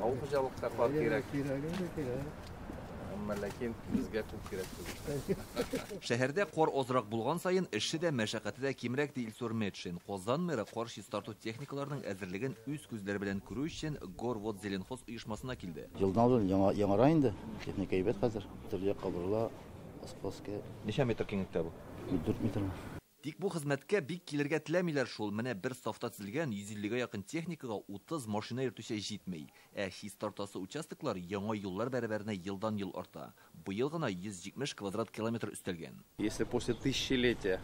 Авыл хуҗалыкка кар кирәк. Әмма ләкин безгә күп кирәк түгел. Шәһәрдә кар азрак булган сайын эше дә, мәшәкате дә кимрәк ди Илсур Метшин. Казан мэры кар чистарту техникаларының әзерлеген үз күзләре белән күрү өчен Горвод Зеленхоз оешмасына килде. Жылдан яңара инде. Техника әйбәт хәзер. Төрле кабырла, аспаска. Ничә метр киңлектә бу? 4 метр. Тик бу хезмәткә бик килергә теләмиләр шул. Менә бер сафта төзелгән 150-гә якын техникага 30 машина йөртүче җитмәй. Чистартасы участоклар яңа юллар бәрабәренә елдан-ел арта. Быел гына 170 квадрат километр өстәлгән. Если после тысячелетия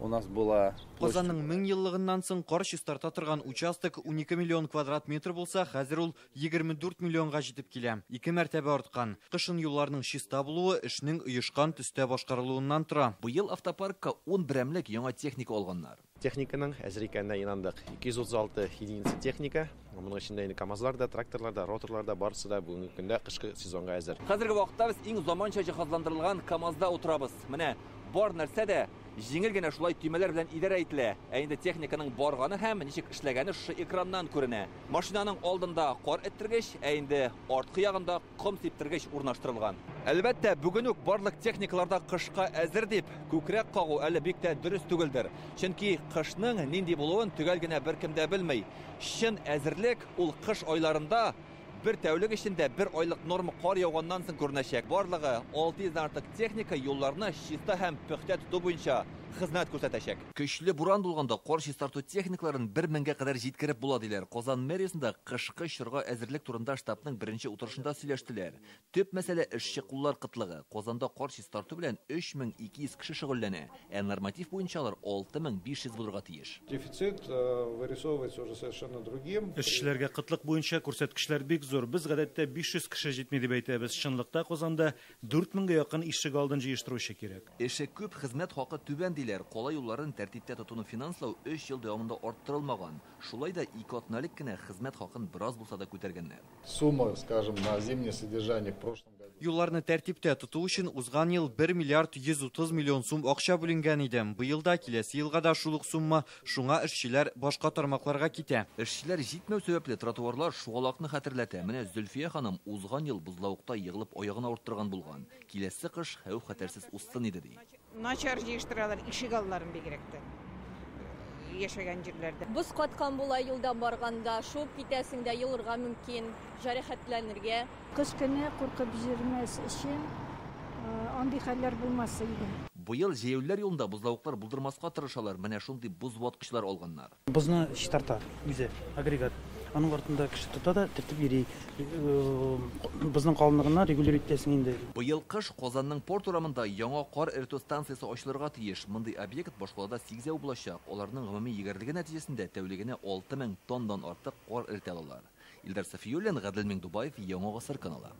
у нас была Казанның 1000 еллыгыннан соң кар чистарта торган участок 12 миллион квадрат метр булса, хәзер ул 24 миллионга җитеп килә. 2 мәртәбә арткан. Кышын юлларның чиста булуы эшнең оешкан төстә башкарылуыннан тора. Быел автопаркка 10 берәмлек яңа техника алганнар. Техниканың әзер икәненә инандык. 236 единица техника. Моның эчендә инде КАМАЗлар да, тракторлар да, роторлар да, барысы да бүгенге көндә кышкы сезонга әзер. Хәзерге вакытта без иң заманча җиһазландырылган КАМАЗда утырабыз. Менә бар нәрсә дә җиңел генә шулай төймәләр белән идарә ителә. Инде техниканың барганы һәм ничек эшләгәне шы экраннан күренә. Машинаның алдында кар эттергеч, инде арткы ягында ком септергеч урнаштырылган. Әлбәттә, бүген үк барлык техникаларда кышка әзер дип күкрәк кагу әле бик тә дөрес түгелдер. Чөнки кышның нинди булуын төгәл генә беркем дә белмәй. Чын әзерлек ул кыш айларында bir тәүлек içində bir айлык норма кар яуганнан соң күренәчәк. Барлыгы 600-дан артык техника юлларны чиста һәм пөхтә тоту буенча хезмәт күрсәтәчәк. Көчле буран булганда кар чистарту техникаларын 1000-гә кадәр җиткереп була диләр. Казан мэриясендә кышкы чорга әзерлек турында штабның беренче утырышында сөйләштеләр. Төп мәсьәлә эшче куллар кытлыгы. Казанда кар чистарту белән 3200 кеше шөгыльләнә. Норматив буенча алар 6500 булырга тиеш. Дефицит вырисовывается уже совершенно другим. Эшчеләргә кытлык буенча күрсәткечләр бик зур. Без гадәттә 500 кеше җитми дип әйтәбез. Чынлыкта Казанда 4000-гә якын ишек алдын җыештыручы кирәк. Эше күп, хезмәт хакы түбән диләр. Кала юлларын тәртиптә тотуны финанслау 3 ел дәвамында арттырылмаган. Шулай да 2 атналык кенә хезмәт хакын бераз булса да күтәргәннәр. Сумма, скажем, на зимнее содержание в прошлом году. Юлларны тәртиптә тоту өчен узган ел 1 миллиард 130 миллион сум акча бүленгән иде. Быел да киләсе елга да шул ук сумма, шуңа эшчеләр башка тармакларга китә. Эшчеләр җитмәү сәбәпле тротуарлар шугалакны хәтерләтә. Менә Зөлфия ханым узган ел бузлавыкта егылып аягын авырттырган булган. Киләсе кыш хәүф хәтәрсез узсын иде ди. Начар җыештыралар, ишек алларын бигрәктә. Яшәгән җирләрдә. Боз каткан була юлда барганда, шуп китәсең дә йылырга мөмкин, җәрәхәтләнергә. Кыш көне куркып җөрмәс өчен андый хәлләр булмас иде. Быел җәяүләр юлында бузлавыклар булдырмаска тырышалар. Менә шундый буз ваткычлар алганнар. Бузны чистарта үзе агрегат. Аның артында кеше тота да тәртип йөри. Безнең калынлыгына регуляр итәсең инде. Быел кыш Казанның порт урамында яңа кар эритү станциясе ачылырга тиеш. Мондый объект башкалада 8 булачак. Аларның гомуми егәрлеге нәтиҗәсендә тәүлегенә 6000 тоннадан артык кар эритә алалар. Илдар Сафиуллин, Гадел Меңдубаев, Яңа Гасыр каналы.